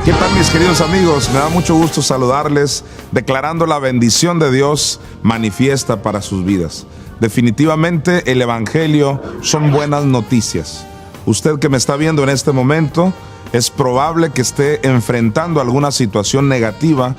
¿Qué tal, mis queridos amigos? Me da mucho gusto saludarles, declarando la bendición de Dios manifiesta para sus vidas. Definitivamente el Evangelio son buenas noticias. Usted que me está viendo en este momento, es probable que esté enfrentando alguna situación negativa.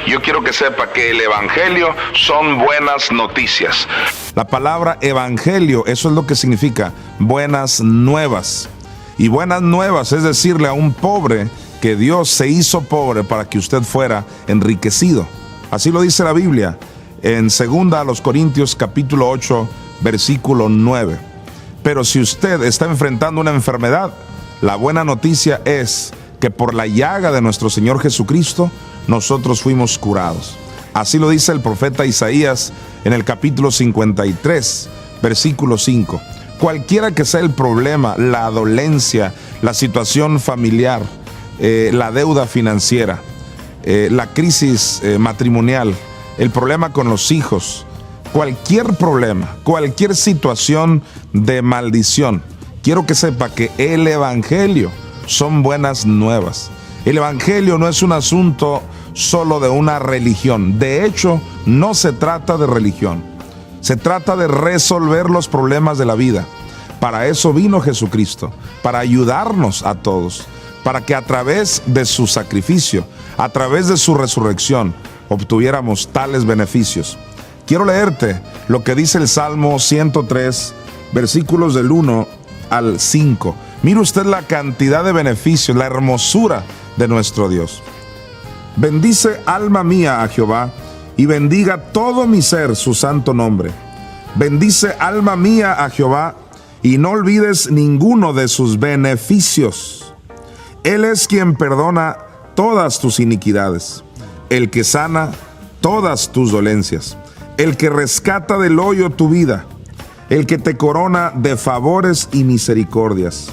Yo quiero que sepa que el Evangelio son buenas noticias. La palabra Evangelio, eso es lo que significa buenas nuevas. Y buenas nuevas es decirle a un pobre que Dios se hizo pobre para que usted fuera enriquecido. Así lo dice la Biblia en 2 Corintios capítulo 8, versículo 9. Pero si usted está enfrentando una enfermedad, la buena noticia es que por la llaga de nuestro Señor Jesucristo, nosotros fuimos curados. Así lo dice el profeta Isaías en el capítulo 53, versículo 5. Cualquiera que sea el problema, la dolencia, la situación familiar, la deuda financiera, la crisis matrimonial, el problema con los hijos, cualquier problema, cualquier situación de maldición, quiero que sepa que el Evangelio son buenas nuevas. El Evangelio no es un asunto solo de una religión. De hecho, no se trata de religión. Se trata de resolver los problemas de la vida. Para eso vino Jesucristo, para ayudarnos a todos, para que a través de su sacrificio, a través de su resurrección, obtuviéramos tales beneficios. Quiero leerte lo que dice el Salmo 103, versículos del 1 al 5. Mire usted la cantidad de beneficios, la hermosura de nuestro Dios. Bendice, alma mía, a Jehová, y bendiga todo mi ser su santo nombre. Bendice, alma mía, a Jehová, y no olvides ninguno de sus beneficios. Él es quien perdona todas tus iniquidades, el que sana todas tus dolencias, el que rescata del hoyo tu vida, el que te corona de favores y misericordias,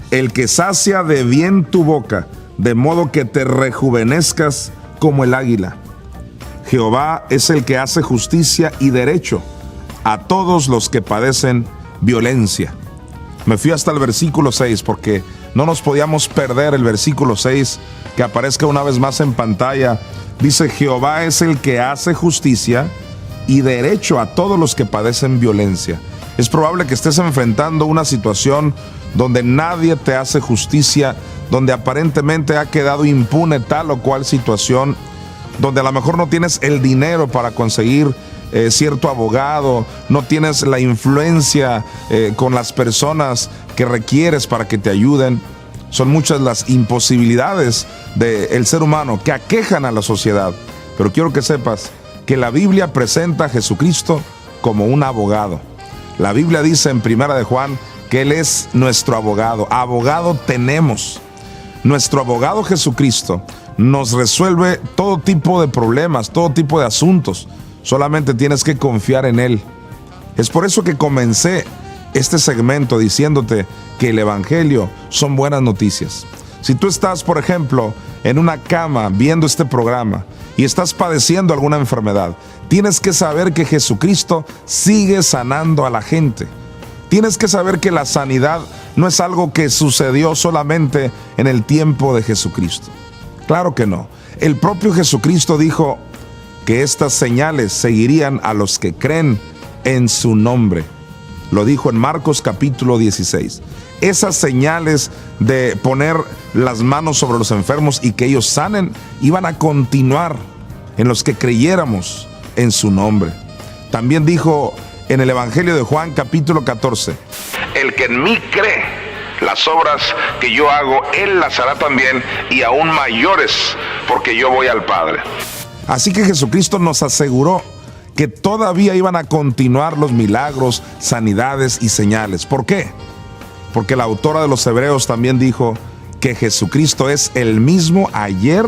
el que sacia de bien tu boca, de modo que te rejuvenezcas como el águila. Jehová es el que hace justicia y derecho a todos los que padecen violencia. Me fui hasta el versículo 6 porque no nos podíamos perder el versículo 6, que aparezca una vez más en pantalla. Dice: Jehová es el que hace justicia y derecho a todos los que padecen violencia. Es probable que estés enfrentando una situación donde nadie te hace justicia, donde aparentemente ha quedado impune tal o cual situación, donde a lo mejor no tienes el dinero para conseguir cierto abogado, no tienes la influencia con las personas que requieres para que te ayuden. Son muchas las imposibilidades del ser humano que aquejan a la sociedad. Pero quiero que sepas que la Biblia presenta a Jesucristo como un abogado. La Biblia dice en 1 de Juan que Él es nuestro abogado. Abogado tenemos. Nuestro abogado Jesucristo nos resuelve todo tipo de problemas, todo tipo de asuntos. Solamente tienes que confiar en Él. Es por eso que comencé este segmento diciéndote que el Evangelio son buenas noticias. Si tú estás, por ejemplo, en una cama viendo este programa y estás padeciendo alguna enfermedad, tienes que saber que Jesucristo sigue sanando a la gente. Tienes que saber que la sanidad no es algo que sucedió solamente en el tiempo de Jesucristo. Claro que no. El propio Jesucristo dijo que estas señales seguirían a los que creen en su nombre. Lo dijo en Marcos capítulo 16. Esas señales de poner las manos sobre los enfermos y que ellos sanen iban a continuar en los que creyéramos en su nombre. También dijo en el Evangelio de Juan capítulo 14: el que en mí cree, las obras que yo hago, él las hará también, y aún mayores, porque yo voy al Padre. Así que Jesucristo nos aseguró que todavía iban a continuar los milagros, sanidades y señales. ¿Por qué? Porque la autora de los Hebreos también dijo que Jesucristo es el mismo ayer,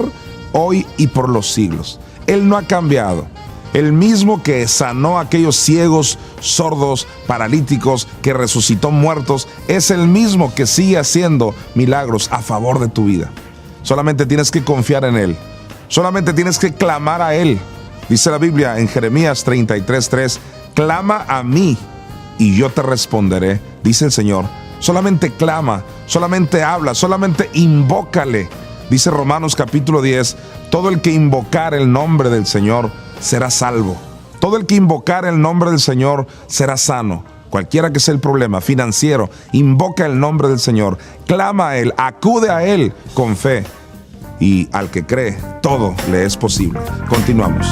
hoy y por los siglos. Él no ha cambiado. El mismo que sanó a aquellos ciegos, sordos, paralíticos, que resucitó muertos, es el mismo que sigue haciendo milagros a favor de tu vida. Solamente tienes que confiar en Él. Solamente tienes que clamar a Él. Dice la Biblia en Jeremías 33:3: clama a mí y yo te responderé, dice el Señor. Solamente clama, solamente habla, solamente invócale. Dice Romanos capítulo 10: todo el que invocar el nombre del Señor será salvo. Todo el que invocar el nombre del Señor será sano. Cualquiera que sea el problema financiero, invoca el nombre del Señor, clama a Él, acude a Él con fe. Y al que cree, todo le es posible. Continuamos.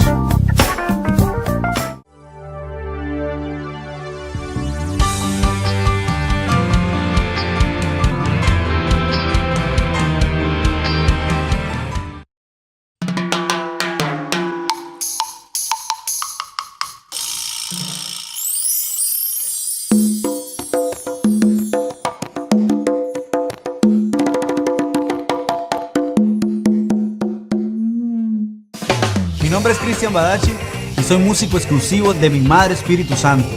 Mi nombre es Cristian Badachi y soy músico exclusivo de Mi Madre Espíritu Santo.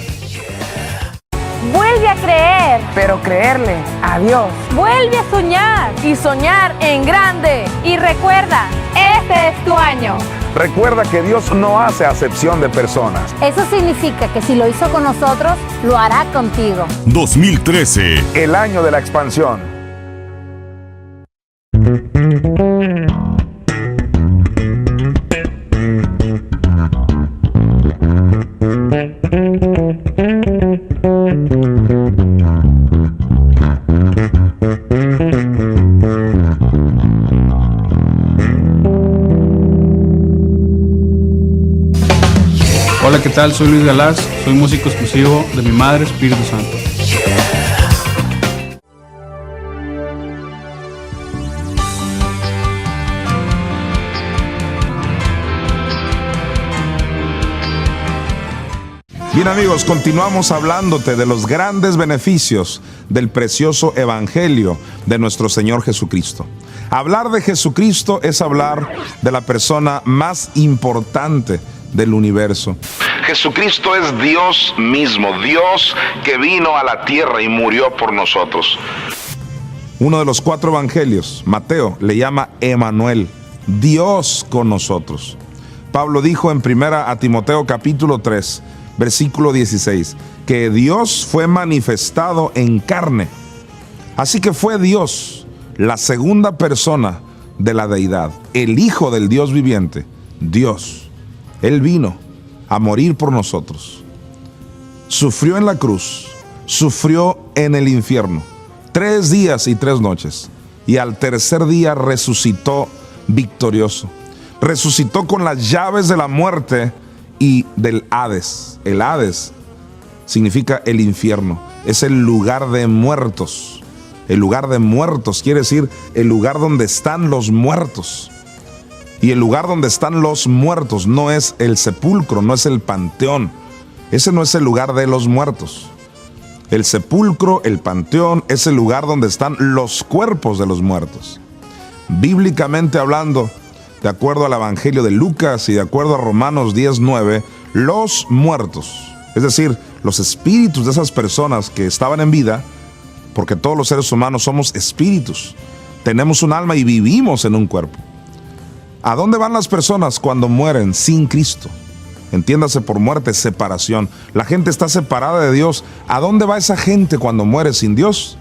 Vuelve a creer, pero creerle a Dios. vuelve a soñar y soñar en grande. Y recuerda, este es tu año. Recuerda que Dios no hace acepción de personas. Eso significa que si lo hizo con nosotros, lo hará contigo. 2013. El año de la expansión. Hola, ¿qué tal? Soy Luis Galaz, soy músico exclusivo de Mi Madre Espíritu Santo. Bien amigos, continuamos hablándote de los grandes beneficios del precioso evangelio de nuestro Señor Jesucristo. Hablar de Jesucristo es hablar de la persona más importante del universo. Jesucristo es Dios mismo, Dios que vino a la tierra y murió por nosotros. Uno de los 4 evangelios, Mateo, le llama Emanuel, Dios con nosotros. Pablo dijo en 1 Timoteo capítulo 3, versículo 16, que Dios fue manifestado en carne. Así que fue Dios, la segunda persona de la deidad, el Hijo del Dios viviente, Dios. Él vino a morir por nosotros. Sufrió en la cruz, sufrió en el infierno, 3 días y 3 noches. Y al tercer día resucitó victorioso. Resucitó con las llaves de la muerte y del Hades. El Hades significa el infierno. Es el lugar de muertos. El lugar de muertos quiere decir el lugar donde están los muertos. Y el lugar donde están los muertos no es el sepulcro, no es el panteón. Ese no es el lugar de los muertos. El sepulcro, el panteón, es el lugar donde están los cuerpos de los muertos. Bíblicamente hablando, de acuerdo al Evangelio de Lucas y de acuerdo a Romanos 10:9, los muertos, es decir, los espíritus de esas personas que estaban en vida, porque todos los seres humanos somos espíritus, tenemos un alma y vivimos en un cuerpo. ¿A dónde van las personas cuando mueren sin Cristo? Entiéndase por muerte, separación. La gente está separada de Dios. ¿A dónde va esa gente cuando muere sin Dios?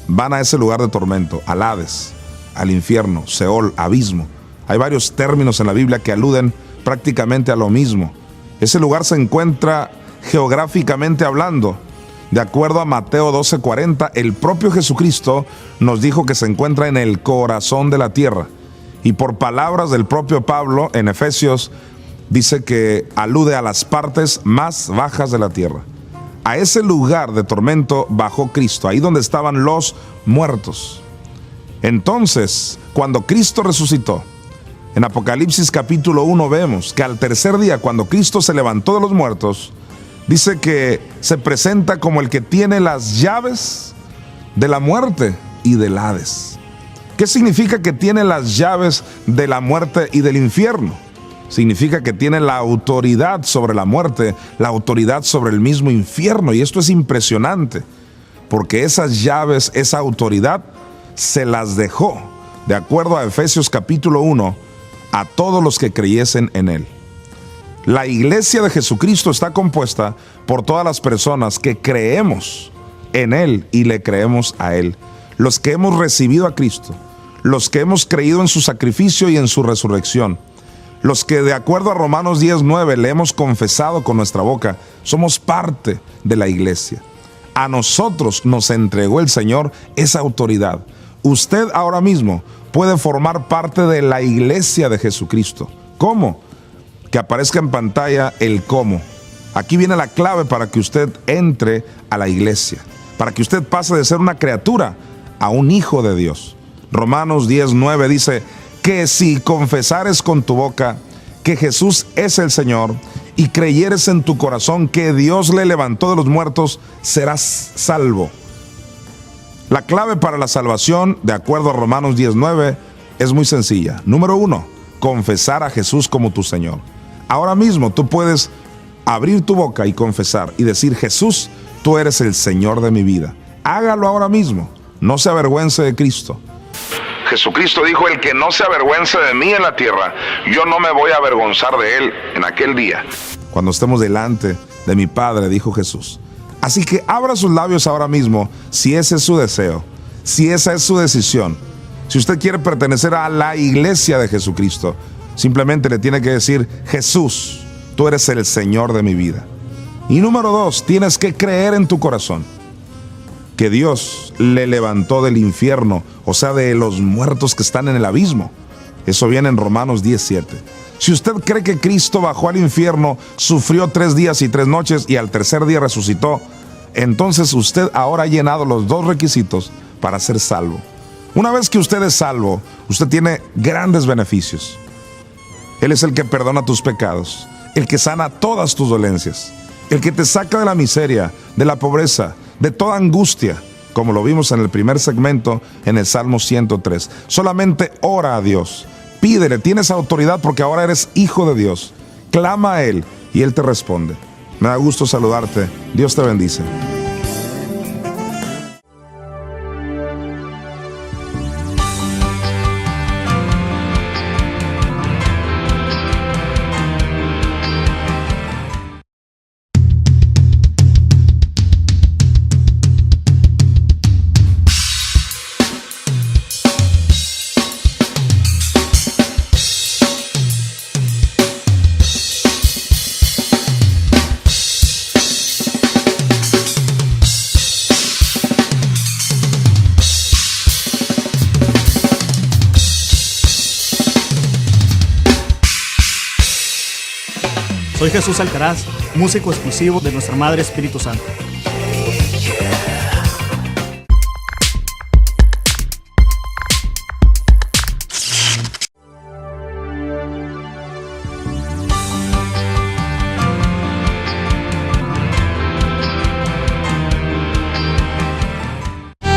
Van a ese lugar de tormento, al Hades, al infierno, Seol, abismo. Hay varios términos en la Biblia que aluden prácticamente a lo mismo. Ese lugar se encuentra geográficamente hablando. De acuerdo a Mateo 12:40, el propio Jesucristo nos dijo que se encuentra en el corazón de la tierra. Y por palabras del propio Pablo en Efesios, dice que alude a las partes más bajas de la tierra. A ese lugar de tormento bajó Cristo, ahí donde estaban los muertos. Entonces, cuando Cristo resucitó, en Apocalipsis capítulo 1 vemos que al tercer día, cuando Cristo se levantó de los muertos, dice que se presenta como el que tiene las llaves de la muerte y del Hades. ¿Qué significa que tiene las llaves de la muerte y del infierno? Significa que tiene la autoridad sobre la muerte, la autoridad sobre el mismo infierno. Y esto es impresionante, porque esas llaves, esa autoridad, se las dejó, de acuerdo a Efesios capítulo 1, a todos los que creyesen en Él. La iglesia de Jesucristo está compuesta por todas las personas que creemos en Él y le creemos a Él. Los que hemos recibido a Cristo, los que hemos creído en su sacrificio y en su resurrección, los que de acuerdo a Romanos 10:9 le hemos confesado con nuestra boca, somos parte de la iglesia. A nosotros nos entregó el Señor esa autoridad. Usted ahora mismo puede formar parte de la iglesia de Jesucristo. ¿Cómo? Que aparezca en pantalla el cómo. Aquí viene la clave para que usted entre a la iglesia, para que usted pase de ser una criatura a un hijo de Dios. Romanos 10:9 dice que si confesares con tu boca que Jesús es el Señor y creyeres en tu corazón que Dios le levantó de los muertos, serás salvo. La clave para la salvación, de acuerdo a Romanos 10:9, es muy sencilla. Número 1, confesar a Jesús como tu Señor. Ahora mismo tú puedes abrir tu boca y confesar y decir: Jesús, tú eres el Señor de mi vida. Hágalo ahora mismo. No se avergüence de Cristo. Jesucristo dijo: el que no se avergüence de mí en la tierra, yo no me voy a avergonzar de él en aquel día. Cuando estemos delante de mi Padre, dijo Jesús. Así que abra sus labios ahora mismo, si ese es su deseo, si esa es su decisión. Si usted quiere pertenecer a la iglesia de Jesucristo, simplemente le tiene que decir: Jesús, tú eres el Señor de mi vida. Y número 2, tienes que creer en tu corazón que Dios le levantó del infierno, o sea, de los muertos que están en el abismo. Eso viene en Romanos 10:7. Si usted cree que Cristo bajó al infierno, sufrió 3 días y 3 noches y al tercer día resucitó, entonces usted ahora ha llenado los 2 requisitos para ser salvo. Una vez que usted es salvo, usted tiene grandes beneficios. Él es el que perdona tus pecados, el que sana todas tus dolencias, el que te saca de la miseria, de la pobreza, de toda angustia, como lo vimos en el primer segmento en el Salmo 103. Solamente ora a Dios, pídele, tienes autoridad porque ahora eres hijo de Dios. Clama a Él y Él te responde. Me da gusto saludarte. Dios te bendice. Soy Jesús Alcaraz, músico exclusivo de nuestra Madre Espíritu Santo.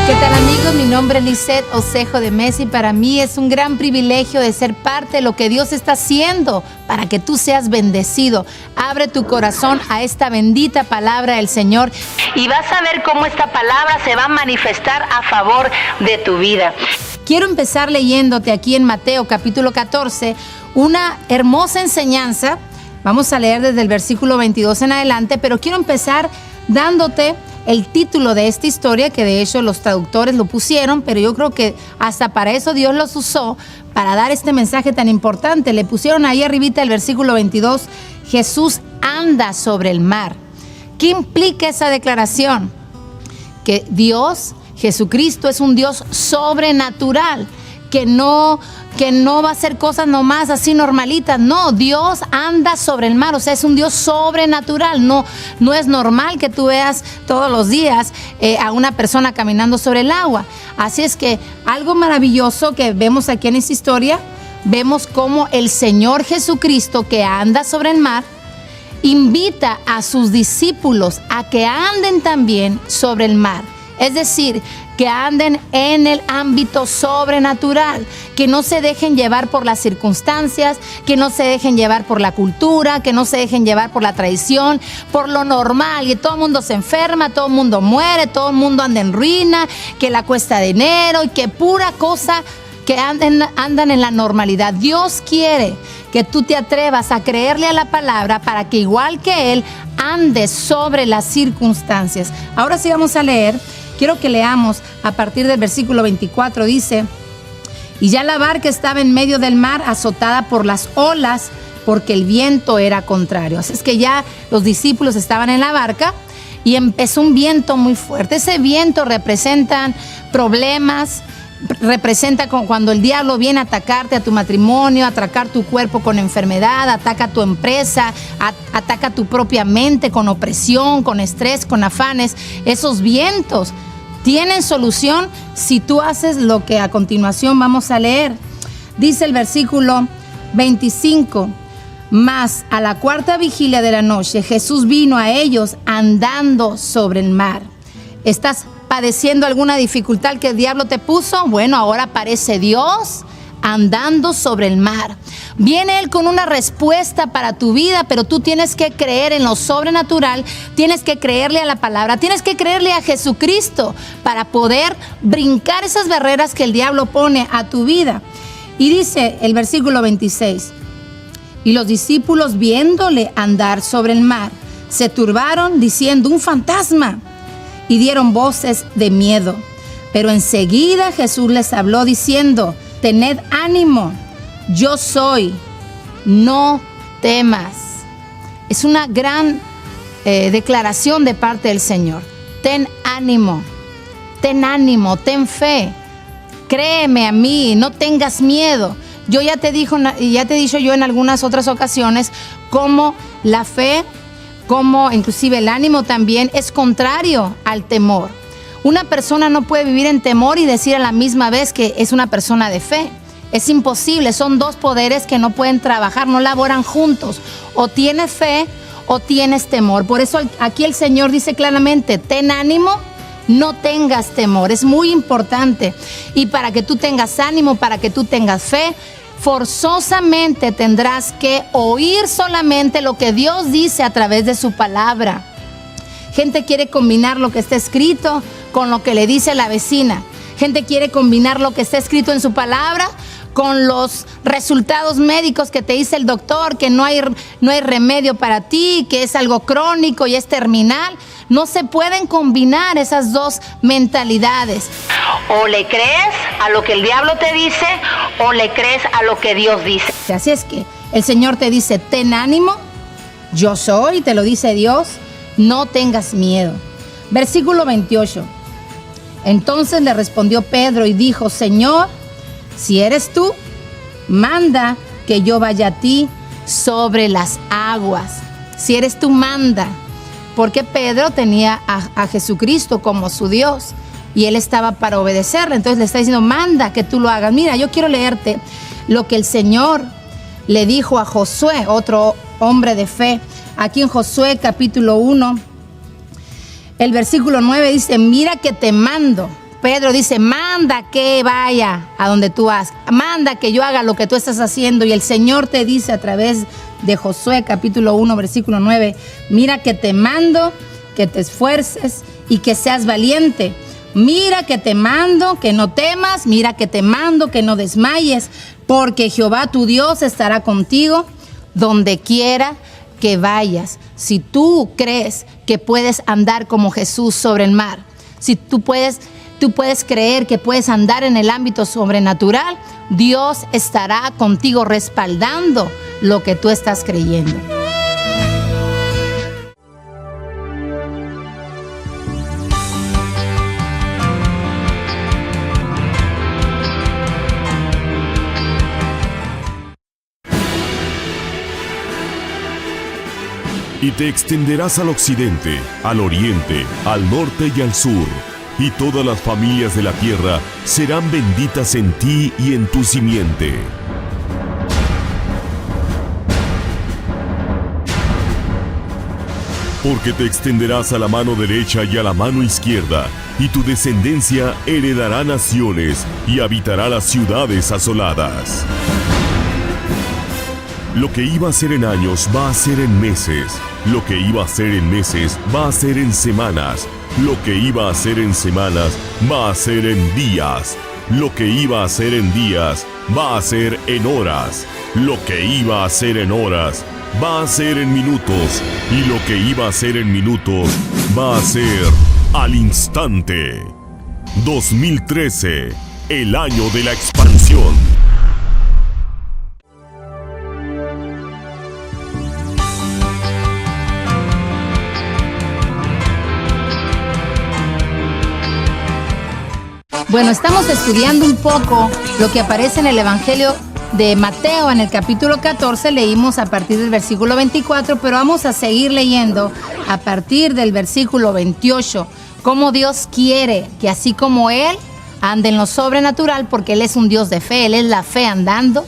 ¿Qué tal, amigos? Mi nombre es Lisette Osejo de Messi. Para mí es un gran privilegio de ser parte de lo que Dios está haciendo para que tú seas bendecido. Abre tu corazón a esta bendita palabra del Señor y vas a ver cómo esta palabra se va a manifestar a favor de tu vida. Quiero empezar leyéndote aquí en Mateo capítulo 14 una hermosa enseñanza Vamos a leer desde el versículo 22 en adelante, pero quiero empezar dándote el título de esta historia, que de hecho los traductores lo pusieron, pero yo creo que hasta para eso Dios los usó, para dar este mensaje tan importante. Le pusieron ahí arribita el versículo 22, Jesús anda sobre el mar. ¿Qué implica esa declaración? Que Dios, Jesucristo, es un Dios sobrenatural, que no va a hacer cosas nomás así normalitas. No, Dios anda sobre el mar, o sea, es un Dios sobrenatural. No es normal que tú veas todos los días a una persona caminando sobre el agua. Así es que algo maravilloso que vemos aquí en esta historia, vemos cómo el Señor Jesucristo, que anda sobre el mar, invita a sus discípulos a que anden también sobre el mar. Es decir, que anden en el ámbito sobrenatural, que no se dejen llevar por las circunstancias, que no se dejen llevar por la cultura, que no se dejen llevar por la tradición, por lo normal, y todo el mundo se enferma, todo el mundo muere, todo el mundo anda en ruina, que la cuesta de enero y que pura cosa que andan en la normalidad. Dios quiere que tú te atrevas a creerle a la palabra para que igual que Él andes sobre las circunstancias. Ahora sí vamos a leer. Quiero que leamos a partir del versículo 24. Dice: y ya la barca estaba en medio del mar, azotada por las olas, porque el viento era contrario. Así es que ya los discípulos estaban en la barca y empezó un viento muy fuerte. Ese viento representa problemas, representa cuando el diablo viene a atacarte a tu matrimonio, a atacar tu cuerpo con enfermedad, ataca tu empresa, ataca tu propia mente con opresión, con estrés, con afanes. Esos vientos tienen solución si tú haces lo que a continuación vamos a leer. Dice el versículo 25: mas a la cuarta vigilia de la noche Jesús vino a ellos andando sobre el mar. ¿Estás padeciendo alguna dificultad que el diablo te puso? Bueno, ahora aparece Dios andando sobre el mar. Viene Él con una respuesta para tu vida, pero tú tienes que creer en lo sobrenatural, tienes que creerle a la palabra, tienes que creerle a Jesucristo para poder brincar esas barreras que el diablo pone a tu vida. Y dice el versículo 26: y los discípulos, viéndole andar sobre el mar, se turbaron diciendo: un fantasma, y dieron voces de miedo. Pero enseguida Jesús les habló diciendo: tened ánimo, yo soy, no temas. Es una gran declaración de parte del Señor. Ten ánimo, ten fe, créeme a mí, no tengas miedo. Yo ya te he dicho yo en algunas otras ocasiones cómo la fe, como inclusive el ánimo también, es contrario al temor. Una persona no puede vivir en temor y decir a la misma vez que es una persona de fe. Es imposible, son dos poderes que no pueden trabajar, no laboran juntos. O tienes fe o tienes temor. Por eso aquí el Señor dice claramente: ten ánimo, no tengas temor. Es muy importante. Y para que tú tengas ánimo, para que tú tengas fe, forzosamente tendrás que oír solamente lo que Dios dice a través de su palabra. Gente quiere combinar lo que está escrito con lo que le dice la vecina. Gente quiere combinar lo que está escrito en su palabra con los resultados médicos que te dice el doctor, que no hay remedio para ti, que es algo crónico y es terminal. No se pueden combinar esas dos mentalidades. O le crees a lo que el diablo te dice, o le crees a lo que Dios dice. Así es que el Señor te dice: ten ánimo, yo soy, te lo dice Dios, no tengas miedo. Versículo 28. Entonces le respondió Pedro y dijo: Señor, si eres tú, manda que yo vaya a ti sobre las aguas. Si eres tú, manda. Porque Pedro tenía a Jesucristo como su Dios y él estaba para obedecerle. Entonces le está diciendo: manda que tú lo hagas. Mira, yo quiero leerte lo que el Señor le dijo a Josué, otro hombre de fe. Aquí en Josué capítulo 1, el versículo 9 dice: mira que te mando. Pedro dice: manda que vaya a donde tú vas, manda que yo haga lo que tú estás haciendo. Y el Señor te dice a través de Josué capítulo 1 versículo 9: mira que te mando que te esfuerces y que seas valiente. Mira que te mando que no temas, mira que te mando que no desmayes, porque Jehová tu Dios estará contigo donde quiera que vayas. Si tú crees que puedes andar como Jesús sobre el mar, si tú puedes creer que puedes andar en el ámbito sobrenatural, Dios estará contigo respaldando lo que tú estás creyendo. Y te extenderás al occidente, al oriente, al norte y al sur, y todas las familias de la tierra serán benditas en ti y en tu simiente. Porque te extenderás a la mano derecha y a la mano izquierda, y tu descendencia heredará naciones y habitará las ciudades asoladas. Lo que iba a ser en años va a ser en meses. Lo que iba a ser en meses va a ser en semanas. Lo que iba a ser en semanas va a ser en días. Lo que iba a ser en días va a ser en horas. Lo que iba a ser en horas va a ser en minutos. Y lo que iba a ser en minutos va a ser al instante. 2013, el año de la expansión. Bueno, estamos estudiando un poco lo que aparece en el Evangelio de Mateo, en el capítulo 14, leímos a partir del versículo 24, pero vamos a seguir leyendo a partir del versículo 28, cómo Dios quiere que así como Él ande en lo sobrenatural, porque Él es un Dios de fe, Él es la fe andando.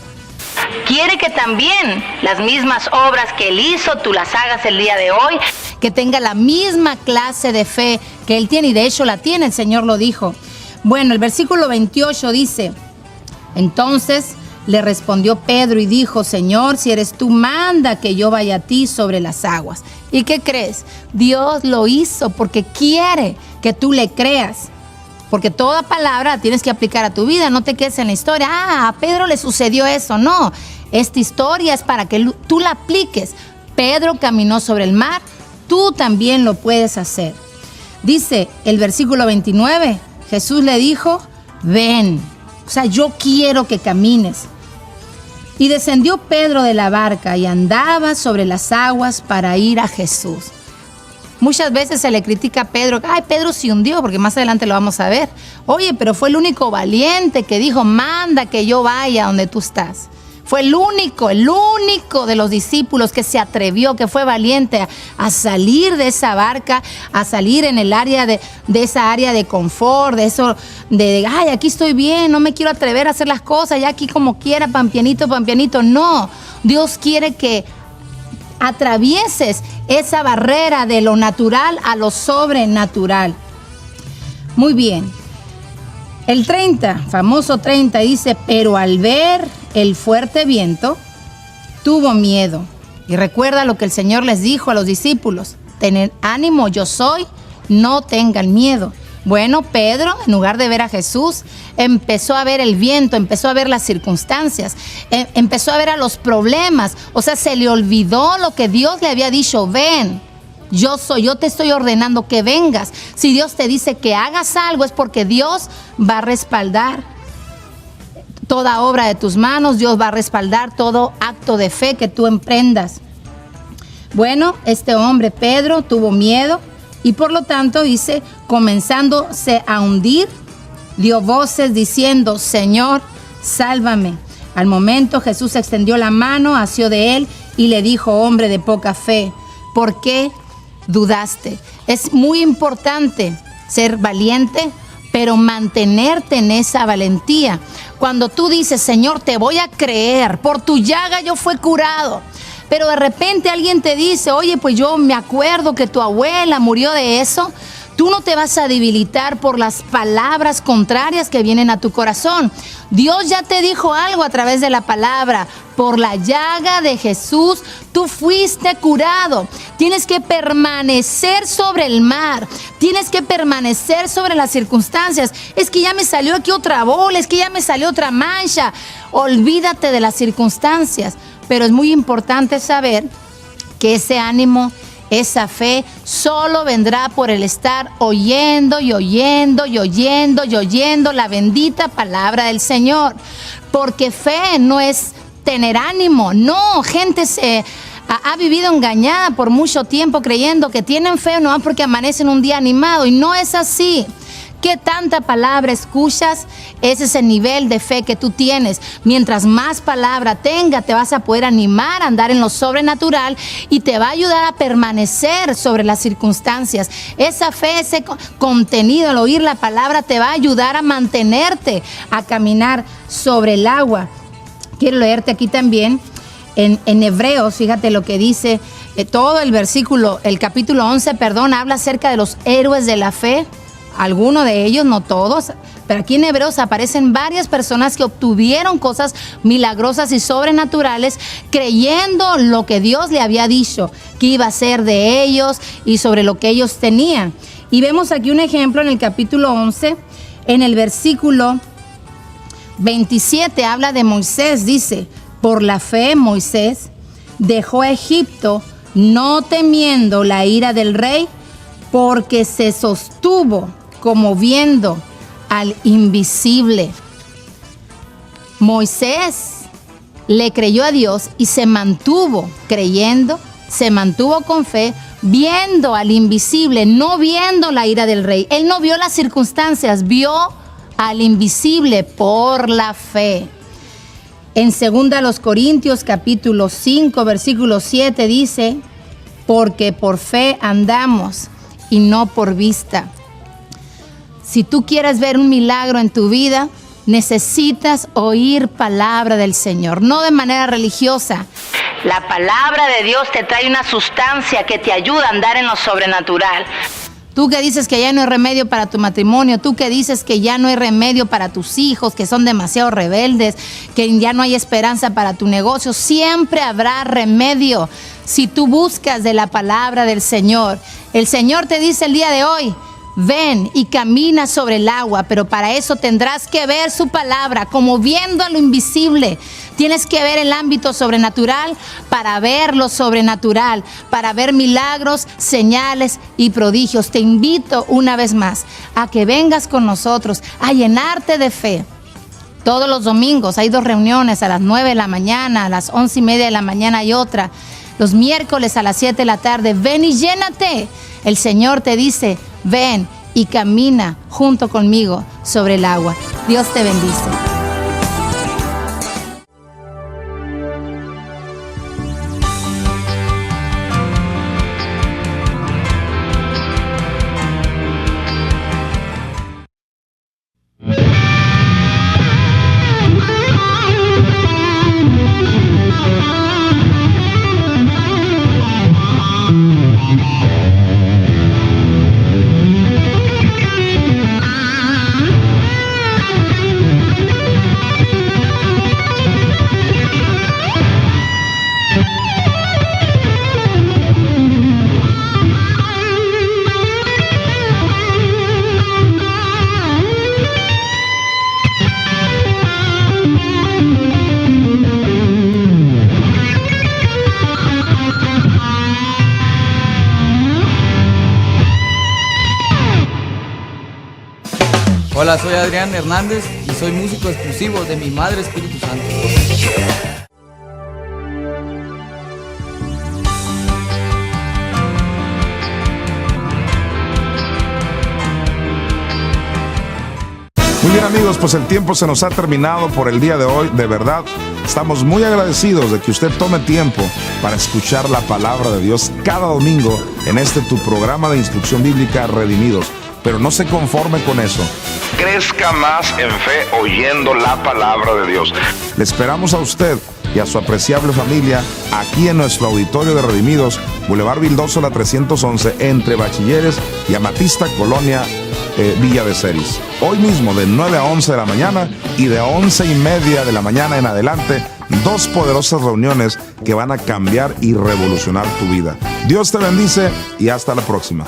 Quiere que también las mismas obras que Él hizo, tú las hagas el día de hoy. Que tenga la misma clase de fe que Él tiene, y de hecho la tiene, el Señor lo dijo. Bueno, el versículo 28 dice: entonces le respondió Pedro y dijo: Señor, si eres tú, manda que yo vaya a ti sobre las aguas. ¿Y qué crees? Dios lo hizo porque quiere que tú le creas. Porque toda palabra tienes que aplicar a tu vida, no te quedes en la historia. A Pedro le sucedió eso. No, esta historia es para que tú la apliques. Pedro caminó sobre el mar, tú también lo puedes hacer. Dice el versículo 29, Jesús le dijo: ven, o sea, yo quiero que camines. Y descendió Pedro de la barca y andaba sobre las aguas para ir a Jesús. Muchas veces se le critica a Pedro: ay, Pedro se hundió, porque más adelante lo vamos a ver. Oye, pero fue el único valiente que dijo: manda que yo vaya donde tú estás. Fue el único de los discípulos que se atrevió, que fue valiente a salir de esa barca, a salir en el área de esa área de confort, de eso, ay, aquí estoy bien, no me quiero atrever a hacer las cosas, ya aquí como quiera, pampianito. No, Dios quiere que atravieses esa barrera de lo natural a lo sobrenatural. Muy bien. El 30, famoso 30, dice: pero al ver el fuerte viento, tuvo miedo. Y recuerda lo que el Señor les dijo a los discípulos: tened ánimo, yo soy, no tengan miedo. Bueno, Pedro, en lugar de ver a Jesús, empezó a ver el viento, empezó a ver las circunstancias, empezó a ver a los problemas. O sea, se le olvidó lo que Dios le había dicho: ven, yo soy, yo te estoy ordenando que vengas. Si Dios te dice que hagas algo, es porque Dios va a respaldar toda obra de tus manos, Dios va a respaldar todo acto de fe que tú emprendas. Bueno, este hombre Pedro tuvo miedo y por lo tanto dice, comenzándose a hundir, dio voces diciendo: Señor, sálvame. Al momento Jesús extendió la mano, asió de él y le dijo: hombre de poca fe, ¿por qué dudaste? Es muy importante ser valiente, pero mantenerte en esa valentía. Cuando tú dices: Señor, te voy a creer, por tu llaga yo fui curado. Pero de repente alguien te dice: oye, pues yo me acuerdo que tu abuela murió de eso. Tú no te vas a debilitar por las palabras contrarias que vienen a tu corazón. Dios ya te dijo algo a través de la palabra. Por la llaga de Jesús, tú fuiste curado. Tienes que permanecer sobre el mar. Tienes que permanecer sobre las circunstancias. Es que ya me salió aquí otra bola, es que ya me salió otra mancha. Olvídate de las circunstancias. Pero es muy importante saber que ese ánimo, esa fe, solo vendrá por el estar oyendo y oyendo y oyendo y oyendo la bendita palabra del Señor. Porque fe no es tener ánimo, no, gente ha vivido engañada por mucho tiempo creyendo que tienen fe no porque amanecen un día animado, y no es así. ¿Qué tanta palabra escuchas? Ese es el nivel de fe que tú tienes. Mientras más palabra tenga, te vas a poder animar a andar en lo sobrenatural y te va a ayudar a permanecer sobre las circunstancias. Esa fe, ese contenido, al oír la palabra, te va a ayudar a mantenerte, a caminar sobre el agua. Quiero leerte aquí también en Hebreos, fíjate lo que dice todo el capítulo 11, habla acerca de los héroes de la fe. Algunos de ellos, no todos, pero aquí en Hebreos aparecen varias personas que obtuvieron cosas milagrosas y sobrenaturales creyendo lo que Dios le había dicho que iba a ser de ellos y sobre lo que ellos tenían. Y vemos aquí un ejemplo en el capítulo 11, en el versículo 27 habla de Moisés, dice: por la fe Moisés dejó a Egipto no temiendo la ira del rey, porque se sostuvo como viendo al invisible. Moisés le creyó a Dios y se mantuvo creyendo, se mantuvo con fe, viendo al invisible, no viendo la ira del rey. Él no vio las circunstancias, vio al invisible por la fe. En 2 Corintios capítulo 5, versículo 7 dice: porque por fe andamos y no por vista. Si tú quieres ver un milagro en tu vida, necesitas oír palabra del Señor, no de manera religiosa. La palabra de Dios te trae una sustancia que te ayuda a andar en lo sobrenatural. Tú que dices que ya no hay remedio para tu matrimonio, tú que dices que ya no hay remedio para tus hijos, que son demasiado rebeldes, que ya no hay esperanza para tu negocio, siempre habrá remedio si tú buscas de la palabra del Señor. El Señor te dice el día de hoy: ven y camina sobre el agua, pero para eso tendrás que ver su palabra, como viendo a lo invisible. Tienes que ver el ámbito sobrenatural para ver lo sobrenatural, para ver milagros, señales y prodigios. Te invito una vez más a que vengas con nosotros a llenarte de fe. Todos los domingos hay 2 reuniones, a las 9 de la mañana, a las 11:30 de la mañana hay otra. Los miércoles a las 7 de la tarde, ven y llénate. El Señor te dice: ven y camina junto conmigo sobre el agua. Dios te bendice. Hola, soy Adrián Hernández y soy músico exclusivo de mi Madre Espíritu Santo. Muy bien, amigos, pues el tiempo se nos ha terminado por el día de hoy. De verdad, estamos muy agradecidos de que usted tome tiempo para escuchar la palabra de Dios cada domingo en tu programa de instrucción bíblica Redimidos. Pero no se conforme con eso. Crezca más en fe oyendo la palabra de Dios. Le esperamos a usted y a su apreciable familia aquí en nuestro auditorio de Redimidos, Boulevard Vildósola 311, entre Bachilleres y Amatista, Colonia Villa de Ceris. Hoy mismo de 9 a 11 de la mañana y de 11:30 de la mañana en adelante, 2 poderosas reuniones que van a cambiar y revolucionar tu vida. Dios te bendice y hasta la próxima.